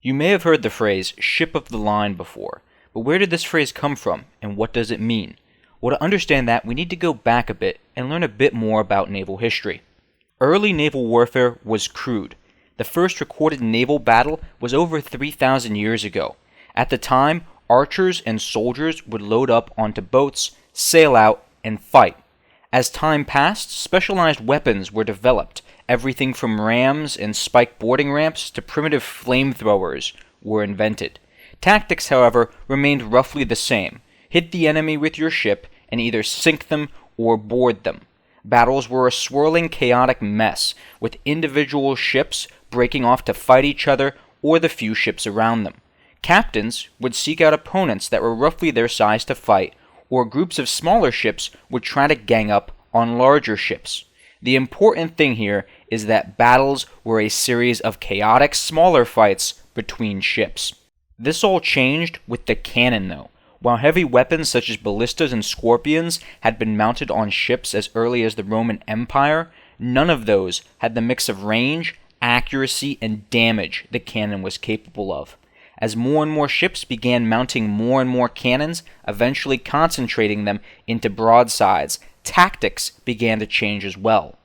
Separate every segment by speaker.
Speaker 1: You may have heard the phrase ship of the line before, but where did this phrase come from and what does it mean? Well, to understand that, we need to go back a bit and learn a bit more about naval history. Early naval warfare was crude. The first recorded naval battle was over 3,000 years ago. At the time, archers and soldiers would load up onto boats, sail out, and fight. As time passed, specialized weapons were developed. Everything from rams and spiked boarding ramps to primitive flamethrowers were invented. Tactics, however, remained roughly the same. Hit the enemy with your ship and either sink them or board them. Battles were a swirling, chaotic mess, with individual ships breaking off to fight each other or the few ships around them. Captains would seek out opponents that were roughly their size to fight, or groups of smaller ships would try to gang up on larger ships. The important thing here is that battles were a series of chaotic smaller fights between ships. This all changed with the cannon though. While heavy weapons such as ballistas and scorpions had been mounted on ships as early as the Roman Empire, none of those had the mix of range, accuracy, and damage the cannon was capable of. As more and more ships began mounting more and more cannons, eventually concentrating them into broadsides, tactics began to change as well.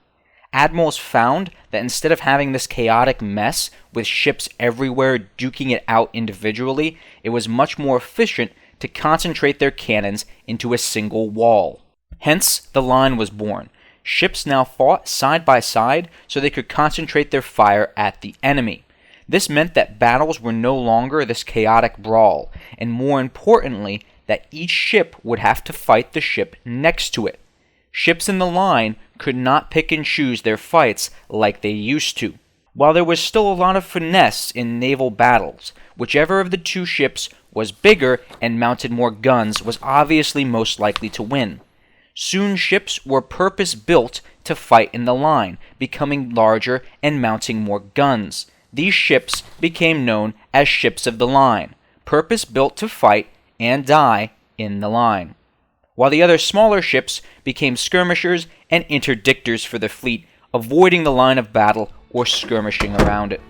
Speaker 1: Admirals found that instead of having this chaotic mess with ships everywhere duking it out individually, it was much more efficient to concentrate their cannons into a single wall. Hence, the line was born. Ships now fought side by side so they could concentrate their fire at the enemy. This meant that battles were no longer this chaotic brawl, and more importantly, that each ship would have to fight the ship next to it. Ships in the line could not pick and choose their fights like they used to. While there was still a lot of finesse in naval battles, whichever of the two ships was bigger and mounted more guns was obviously most likely to win. Soon ships were purpose-built to fight in the line, becoming larger and mounting more guns. These ships became known as ships of the line, purpose-built to fight and die in the line, while the other smaller ships became skirmishers and interdictors for the fleet, avoiding the line of battle or skirmishing around it.